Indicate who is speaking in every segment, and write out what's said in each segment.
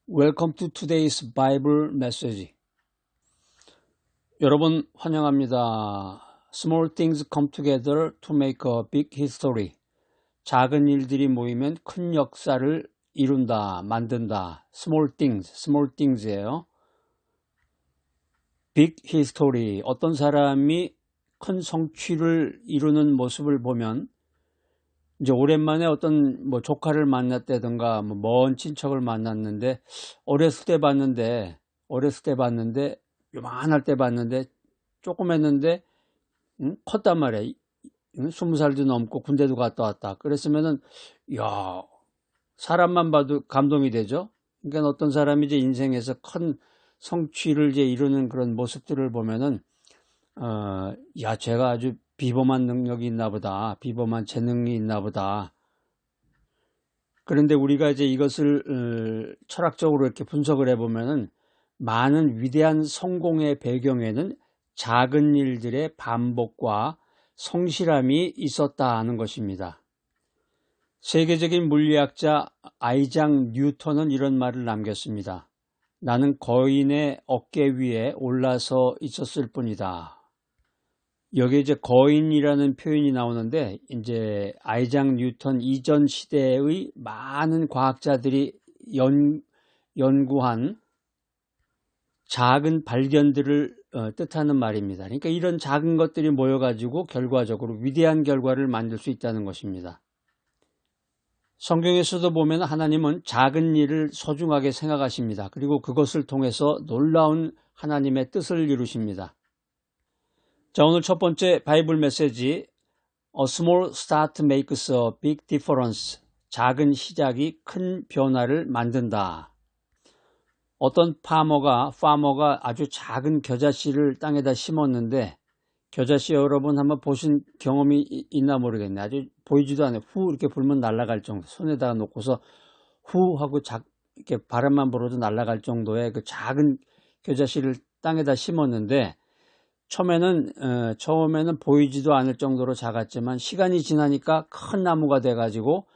Speaker 1: Welcome to today's Bible message. 여러분 환영합니다. Small things come together to make a big history. 작은 일들이 모이면 큰 역사를 이룬다, 만든다. Small things예요. Big history. 어떤 사람이 큰 성취를 이루는 모습을 보면 이제 오랜만에 어떤 조카를 만났다든가 먼 친척을 만났는데 어렸을 때 봤는데 요만할 때 봤는데 조금 했는데 컸단 말이야. 20살도 넘고 군대도 갔다 왔다. 그랬으면은 야, 사람만 봐도 감동이 되죠. 그러니까 어떤 사람이 이제 인생에서 큰 성취를 이제 이루는 그런 모습들을 보면은 야, 제가 아주 비범한 능력이 있나 보다. 비범한 재능이 있나 보다. 그런데 우리가 이제 이것을 철학적으로 이렇게 분석을 해보면은 많은 위대한 성공의 배경에는 작은 일들의 반복과 성실함이 있었다 하는 것입니다. 세계적인 물리학자 아이작 뉴턴은 이런 말을 남겼습니다. 나는 거인의 어깨 위에 올라서 있었을 뿐이다. 여기에 이제 거인이라는 표현이 나오는데 이제 아이작 뉴턴 이전 시대의 많은 과학자들이 연구한 작은 발견들을 뜻하는 말입니다. 그러니까 이런 작은 것들이 모여가지고 결과적으로 위대한 결과를 만들 수 있다는 것입니다. 성경에서도 보면 하나님은 작은 일을 소중하게 생각하십니다. 그리고 그것을 통해서 놀라운 하나님의 뜻을 이루십니다. 자, 오늘 첫 번째 바이블 메시지 A small start makes a big difference. 작은 시작이 큰 변화를 만든다. 어떤 파머가 아주 작은 겨자씨를 땅에다 심었는데 겨자씨 여러분 한번 보신 경험이 있나 모르겠네. 아주 보이지도 않아요. 후 이렇게 불면 날아갈 정도. 손에다가 놓고서 후 하고 이렇게 바람만 불어도 날아갈 정도의 그 작은 겨자씨를 땅에다 심었는데 처음에는 보이지도 않을 정도로 작았지만 시간이 지나니까 큰 나무가 돼가지고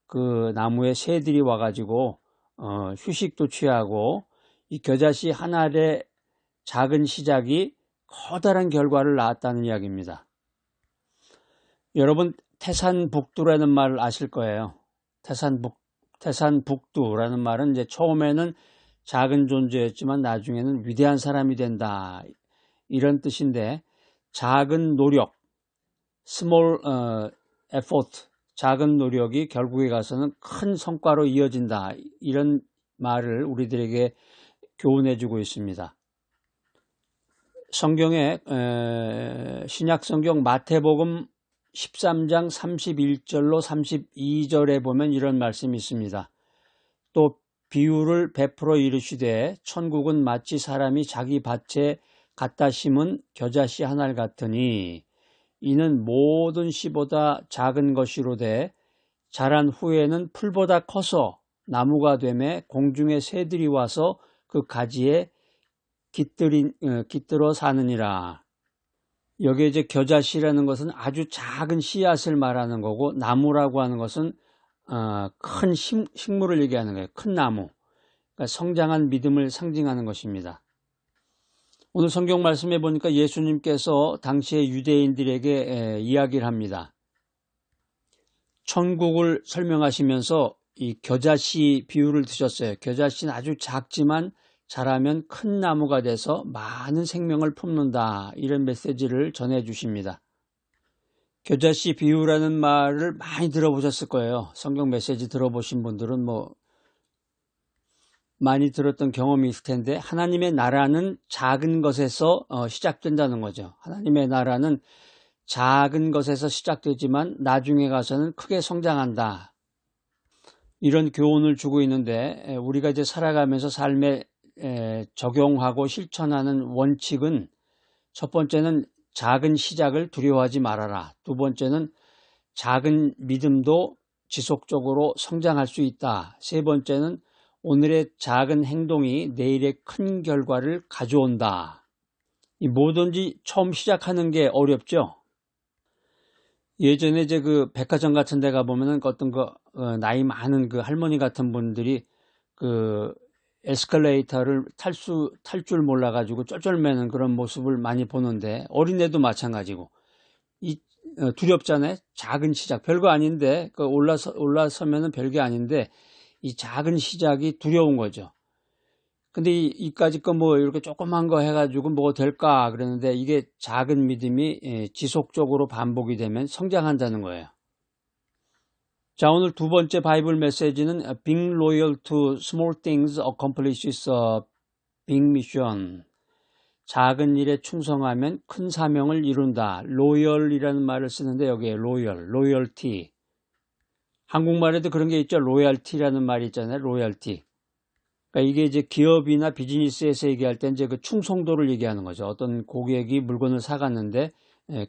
Speaker 1: 그 나무에 새들이 와가지고 휴식도 취하고 이 겨자씨 한 알의 작은 시작이 커다란 결과를 낳았다는 이야기입니다. 여러분 태산북두라는 말 아실 거예요. 태산북두라는 말은 이제 처음에는 작은 존재였지만 나중에는 위대한 사람이 된다. 이런 뜻인데 작은 노력, small effort, 작은 노력이 결국에 가서는 큰 성과로 이어진다. 이런 말을 우리들에게 교훈해주고 있습니다. 성경에 신약성경 마태복음 13장 31절로 32절에 보면 이런 말씀이 있습니다. 또 비유를 베풀어 이르시되 천국은 마치 사람이 자기 밭에 갖다 심은 겨자씨 한 알 같으니 이는 모든 씨보다 작은 것이로되 자란 후에는 풀보다 커서 나무가 되매 공중의 새들이 와서 그 가지에 깃들어 사느니라. 여기에 이제 겨자씨라는 것은 아주 작은 씨앗을 말하는 거고 나무라고 하는 것은 큰 식물을 얘기하는 거예요. 큰 나무. 그러니까 성장한 믿음을 상징하는 것입니다. 오늘 성경 말씀에 보니까 예수님께서 당시의 유대인들에게 이야기를 합니다. 천국을 설명하시면서 이 겨자씨 비유를 드셨어요. 겨자씨는 아주 작지만 자라면 큰 나무가 돼서 많은 생명을 품는다. 이런 메시지를 전해주십니다. 겨자씨 비유라는 말을 많이 들어보셨을 거예요. 성경 메시지 들어보신 분들은 많이 들었던 경험이 있을 텐데 하나님의 나라는 작은 것에서 시작된다는 거죠. 하나님의 나라는 작은 것에서 시작되지만 나중에 가서는 크게 성장한다. 이런 교훈을 주고 있는데 우리가 이제 살아가면서 삶에 적용하고 실천하는 원칙은 첫 번째는 작은 시작을 두려워하지 말아라. 두 번째는 작은 믿음도 지속적으로 성장할 수 있다. 세 번째는 오늘의 작은 행동이 내일의 큰 결과를 가져온다. 뭐든지 처음 시작하는 게 어렵죠. 예전에 이제 그 백화점 같은 데 가보면은 어떤 나이 많은 그 할머니 같은 분들이 에스컬레이터를 탈 줄 몰라가지고 쩔쩔매는 그런 모습을 많이 보는데, 어린애도 마찬가지고, 두렵잖아요. 작은 시작, 별거 아닌데, 올라서면은 별게 아닌데, 이 작은 시작이 두려운 거죠. 근데 이까짓 거 뭐 이렇게 조그만 거 해가지고 뭐 될까 그러는데, 이게 작은 믿음이 지속적으로 반복이 되면 성장한다는 거예요. 자, 오늘 두 번째 바이블 메시지는 Being loyal to small things accomplishes a big mission. 작은 일에 충성하면 큰 사명을 이룬다. loyal이라는 말을 쓰는데 여기에 loyalty. 한국말에도 그런 게 있죠. 로얄티라는 말이 있잖아요. 로얄티. 그러니까 이게 이제 기업이나 비즈니스에서 얘기할 때 이제 그 충성도를 얘기하는 거죠. 어떤 고객이 물건을 사갔는데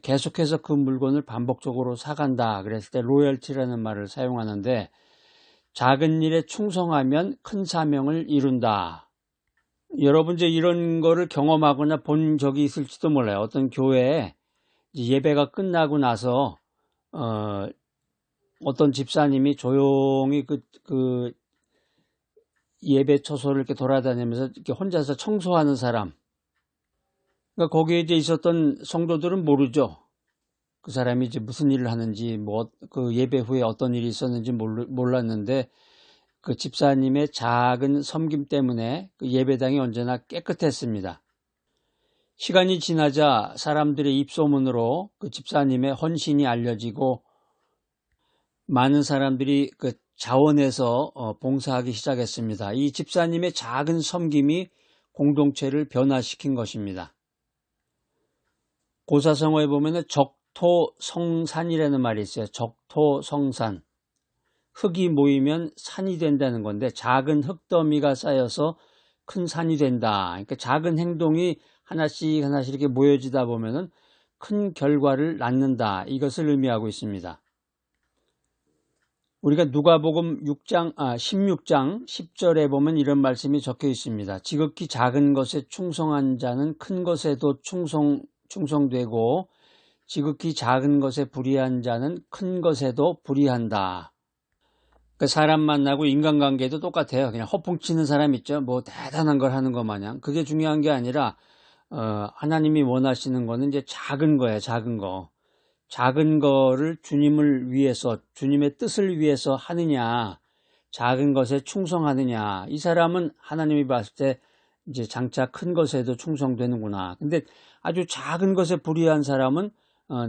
Speaker 1: 계속해서 그 물건을 반복적으로 사간다. 그랬을 때 로열티라는 말을 사용하는데, 작은 일에 충성하면 큰 사명을 이룬다. 여러분 이제 이런 거를 경험하거나 본 적이 있을지도 몰라요. 어떤 교회에 예배가 끝나고 나서 어떤 집사님이 조용히 그 예배 처소를 이렇게 돌아다니면서 이렇게 혼자서 청소하는 사람. 그러니까 거기에 이제 있었던 성도들은 모르죠. 그 사람이 이제 무슨 일을 하는지, 그 예배 후에 어떤 일이 있었는지 몰랐는데, 그 집사님의 작은 섬김 때문에 그 예배당이 언제나 깨끗했습니다. 시간이 지나자 사람들의 입소문으로 그 집사님의 헌신이 알려지고, 많은 사람들이 그 자원해서 봉사하기 시작했습니다. 이 집사님의 작은 섬김이 공동체를 변화시킨 것입니다. 고사성어에 보면 적토성산이라는 말이 있어요. 적토성산. 흙이 모이면 산이 된다는 건데, 작은 흙더미가 쌓여서 큰 산이 된다. 그러니까 작은 행동이 하나씩 이렇게 모여지다 보면은 큰 결과를 낳는다. 이것을 의미하고 있습니다. 우리가 누가복음 16장 10절에 보면 이런 말씀이 적혀 있습니다. 지극히 작은 것에 충성한 자는 큰 것에도 충성되고, 지극히 작은 것에 불의한 자는 큰 것에도 불의한다. 그 사람 만나고 인간관계도 똑같아요. 그냥 허풍치는 사람 있죠. 뭐 대단한 걸 하는 것 마냥. 그게 중요한 게 아니라 하나님이 원하시는 거는 이제 작은 거예요. 작은 거. 작은 거를 주님을 위해서, 주님의 뜻을 위해서 하느냐, 작은 것에 충성하느냐. 이 사람은 하나님이 봤을 때 이제 장차 큰 것에도 충성되는구나. 근데 아주 작은 것에 불의한 사람은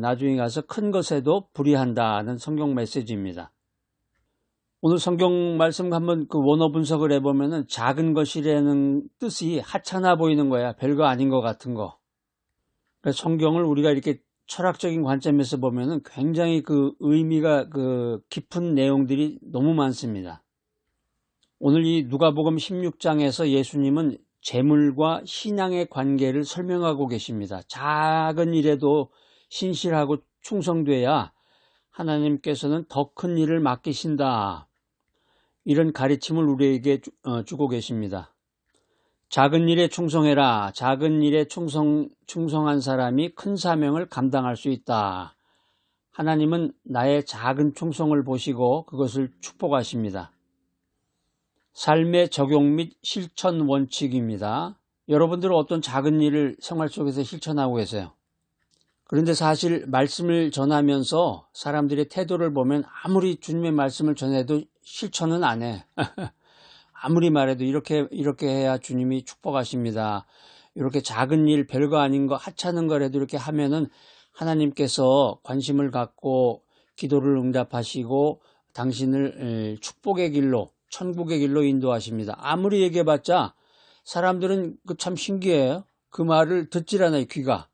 Speaker 1: 나중에 가서 큰 것에도 불의한다는 성경 메시지입니다. 오늘 성경 말씀 한번 그 원어 분석을 해보면은 작은 것이라는 뜻이 하찮아 보이는 거야. 별거 아닌 것 같은 거. 그래서 성경을 우리가 이렇게 철학적인 관점에서 보면은 굉장히 그 의미가 그 깊은 내용들이 너무 많습니다. 오늘 이 누가복음 16장에서 예수님은 재물과 신앙의 관계를 설명하고 계십니다. 작은 일에도 신실하고 충성돼야 하나님께서는 더 큰 일을 맡기신다. 이런 가르침을 우리에게 주고 계십니다. 작은 일에 충성해라. 작은 일에 충성한 사람이 큰 사명을 감당할 수 있다. 하나님은 나의 작은 충성을 보시고 그것을 축복하십니다. 삶의 적용 및 실천 원칙입니다. 여러분들은 어떤 작은 일을 생활 속에서 실천하고 계세요? 그런데 사실 말씀을 전하면서 사람들의 태도를 보면 아무리 주님의 말씀을 전해도 실천은 안 해. 아무리 말해도 이렇게 해야 주님이 축복하십니다. 이렇게 작은 일, 별거 아닌 거, 하찮은 거라도 이렇게 하면은 하나님께서 관심을 갖고 기도를 응답하시고 당신을 축복의 길로, 천국의 길로 인도하십니다. 아무리 얘기해봤자 사람들은 참 신기해요. 그 말을 듣질 않아요, 귀가.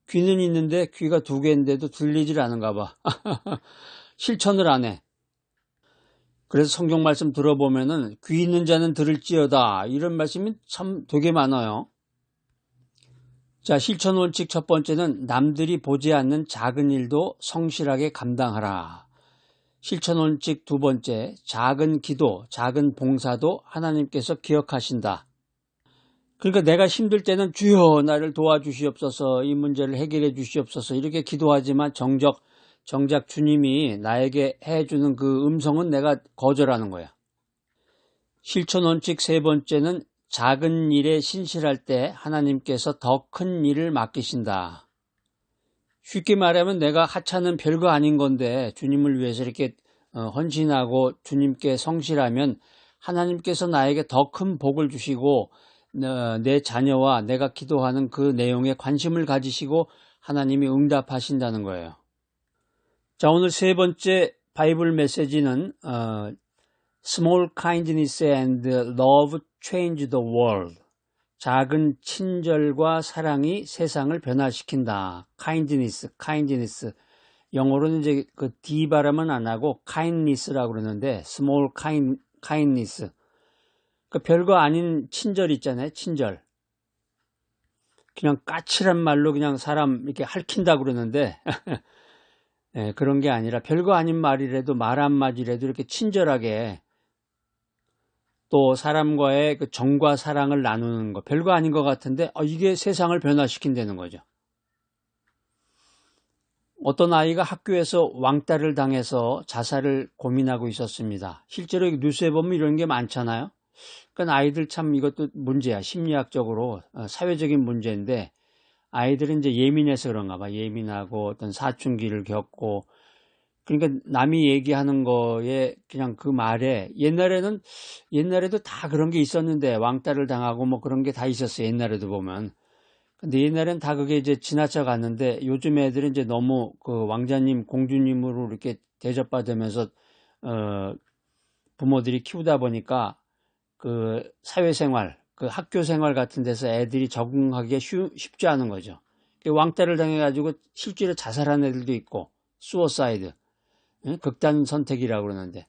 Speaker 1: 귀는 있는데 귀가 2개인데도 들리질 않은가 봐. 실천을 안 해. 그래서 성경 말씀 들어보면은 귀 있는 자는 들을지어다. 이런 말씀이 참 되게 많아요. 자, 실천 원칙 첫 번째는 남들이 보지 않는 작은 일도 성실하게 감당하라. 실천 원칙 두 번째, 작은 기도, 작은 봉사도 하나님께서 기억하신다. 그러니까 내가 힘들 때는 주여 나를 도와주시옵소서, 이 문제를 해결해 주시옵소서 이렇게 기도하지만 정작 주님이 나에게 해주는 그 음성은 내가 거절하는 거야. 실천 원칙 세 번째는 작은 일에 신실할 때 하나님께서 더 큰 일을 맡기신다. 쉽게 말하면 내가 하찮은 별거 아닌 건데 주님을 위해서 이렇게 헌신하고 주님께 성실하면 하나님께서 나에게 더 큰 복을 주시고 내 자녀와 내가 기도하는 그 내용에 관심을 가지시고 하나님이 응답하신다는 거예요. 자, 오늘 세 번째 바이블 메시지는 Small kindness and love change the world. 작은 친절과 사랑이 세상을 변화시킨다. kindness. 영어로는 이제 그 D 발음은 안 하고 kindness라고 그러는데 small kindness. 그 별거 아닌 친절 있잖아요. 친절. 그냥 까칠한 말로 그냥 사람 이렇게 핥힌다 그러는데 네, 그런 게 아니라 별거 아닌 말이라도 말 한마디라도 이렇게 친절하게 또 사람과의 그 정과 사랑을 나누는 거 별거 아닌 것 같은데 이게 세상을 변화시킨다는 거죠. 어떤 아이가 학교에서 왕따를 당해서 자살을 고민하고 있었습니다. 실제로 뉴스에 보면 이런 게 많잖아요. 그러니까 아이들 참 이것도 문제야. 심리학적으로 사회적인 문제인데 아이들은 이제 예민해서 그런가 봐. 예민하고 어떤 사춘기를 겪고 그러니까 남이 얘기하는 거에 그냥 그 말에 옛날에도 다 그런 게 있었는데 왕따를 당하고 뭐 그런 게 다 있었어요. 옛날에도 보면. 근데 옛날엔 다 그게 이제 지나쳐 갔는데 요즘 애들은 이제 너무 그 왕자님, 공주님으로 이렇게 대접받으면서 부모들이 키우다 보니까 그 사회생활, 그 학교생활 같은 데서 애들이 적응하기가 쉽지 않은 거죠. 왕따를 당해가지고 실제로 자살한 애들도 있고 수어사이드. 극단 선택이라고 그러는데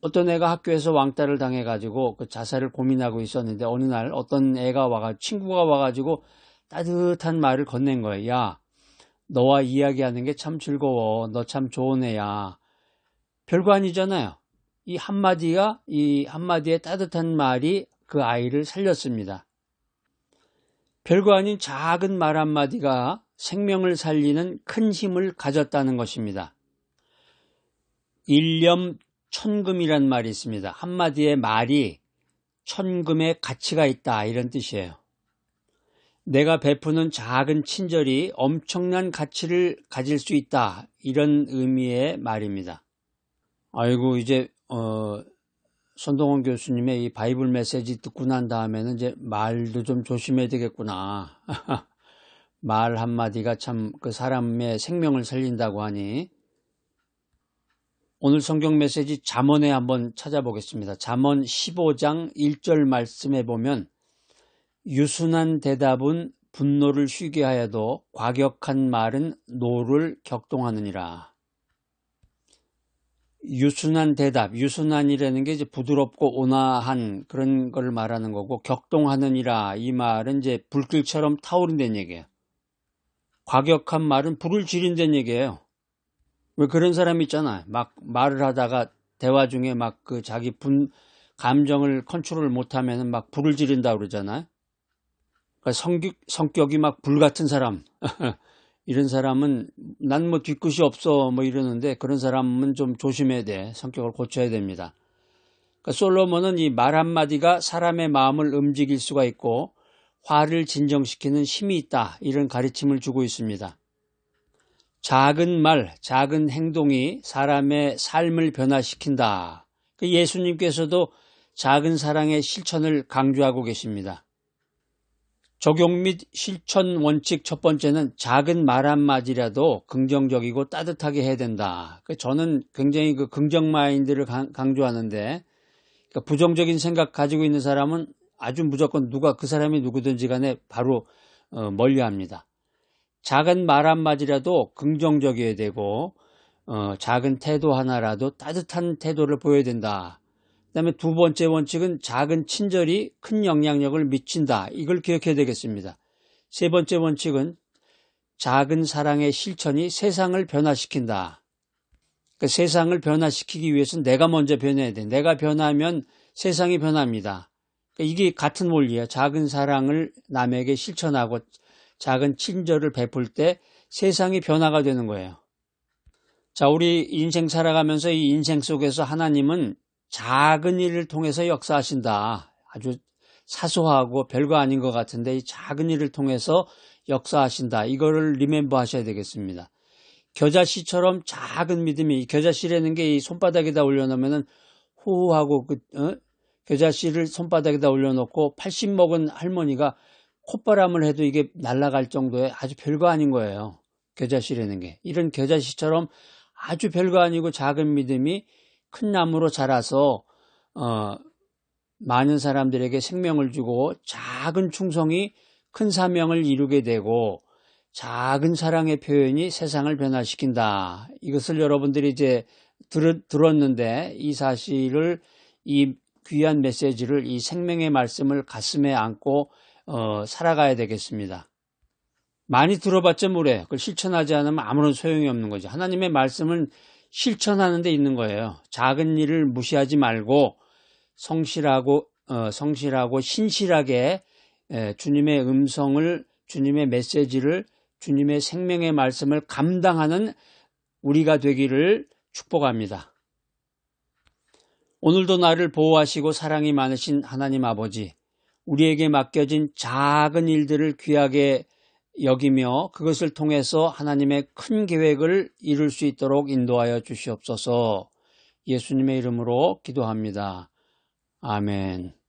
Speaker 1: 어떤 애가 학교에서 왕따를 당해가지고 그 자살을 고민하고 있었는데 어느 날 어떤 애가 친구가 와가지고 따뜻한 말을 건넨 거예요. 야, 너와 이야기하는 게 참 즐거워. 너 참 좋은 애야. 별거 아니잖아요. 이 한마디의 따뜻한 말이 그 아이를 살렸습니다. 별거 아닌 작은 말 한마디가 생명을 살리는 큰 힘을 가졌다는 것입니다. 일념 천금이란 말이 있습니다. 한마디의 말이 천금의 가치가 있다 이런 뜻이에요. 내가 베푸는 작은 친절이 엄청난 가치를 가질 수 있다 이런 의미의 말입니다. 아이고 이제 손동원 교수님의 이 바이블 메시지 듣고 난 다음에는 이제 말도 좀 조심해야 되겠구나. 말 한마디가 참 그 사람의 생명을 살린다고 하니 오늘 성경 메시지 잠언에 한번 찾아보겠습니다. 잠언 15장 1절 말씀에 보면 유순한 대답은 분노를 쉬게 하여도 과격한 말은 노를 격동하느니라. 유순한 대답, 유순한이라는 게 이제 부드럽고 온화한 그런 걸 말하는 거고 격동하느니라 이 말은 이제 불길처럼 타오른다는 얘기예요. 과격한 말은 불을 지른다는 얘기예요. 왜 그런 사람 있잖아. 막 말을 하다가 대화 중에 막 그 자기 감정을 컨트롤 못하면 막 불을 지른다 그러잖아요. 그러니까 성격이 막 불 같은 사람. 이런 사람은 난 뭐 뒤끝이 없어 뭐 이러는데 그런 사람은 좀 조심해야 돼. 성격을 고쳐야 됩니다. 그러니까 솔로몬은 이 말 한마디가 사람의 마음을 움직일 수가 있고 화를 진정시키는 힘이 있다. 이런 가르침을 주고 있습니다. 작은 말, 작은 행동이 사람의 삶을 변화시킨다. 예수님께서도 작은 사랑의 실천을 강조하고 계십니다. 적용 및 실천 원칙 첫 번째는 작은 말 한마디라도 긍정적이고 따뜻하게 해야 된다. 저는 굉장히 그 긍정 마인드를 강조하는데 부정적인 생각 가지고 있는 사람은 아주 무조건 그 사람이 누구든지 간에 바로 멀리합니다. 작은 말 한마디라도 긍정적이어야 되고 작은 태도 하나라도 따뜻한 태도를 보여야 된다. 그 다음에 두 번째 원칙은 작은 친절이 큰 영향력을 미친다. 이걸 기억해야 되겠습니다. 세 번째 원칙은 작은 사랑의 실천이 세상을 변화시킨다. 그러니까 세상을 변화시키기 위해서는 내가 먼저 변해야 돼. 내가 변하면 세상이 변합니다. 그러니까 이게 같은 원리예요. 작은 사랑을 남에게 실천하고 작은 친절을 베풀 때 세상이 변화가 되는 거예요. 자, 우리 인생 살아가면서 이 인생 속에서 하나님은 작은 일을 통해서 역사하신다. 아주 사소하고 별거 아닌 것 같은데 이 작은 일을 통해서 역사하신다. 이거를 리멤버 하셔야 되겠습니다. 겨자씨처럼 작은 믿음이, 이 겨자씨라는 게 이 손바닥에다 올려놓으면은 호호하고 겨자씨를 손바닥에다 올려놓고 80 먹은 할머니가 콧바람을 해도 이게 날아갈 정도의 아주 별거 아닌 거예요. 겨자씨라는 게. 이런 겨자씨처럼 아주 별거 아니고 작은 믿음이 큰 나무로 자라서 많은 사람들에게 생명을 주고 작은 충성이 큰 사명을 이루게 되고 작은 사랑의 표현이 세상을 변화시킨다. 이것을 여러분들이 이제 들었는데 이 사실을, 이 귀한 메시지를, 이 생명의 말씀을 가슴에 안고 살아가야 되겠습니다. 많이 들어봤자 뭐래. 그걸 실천하지 않으면 아무런 소용이 없는 거죠. 하나님의 말씀은 실천하는 데 있는 거예요. 작은 일을 무시하지 말고 성실하고 신실하게 주님의 음성을, 주님의 메시지를, 주님의 생명의 말씀을 감당하는 우리가 되기를 축복합니다. 오늘도 나를 보호하시고 사랑이 많으신 하나님 아버지, 우리에게 맡겨진 작은 일들을 귀하게 여기며 그것을 통해서 하나님의 큰 계획을 이룰 수 있도록 인도하여 주시옵소서. 예수님의 이름으로 기도합니다. 아멘.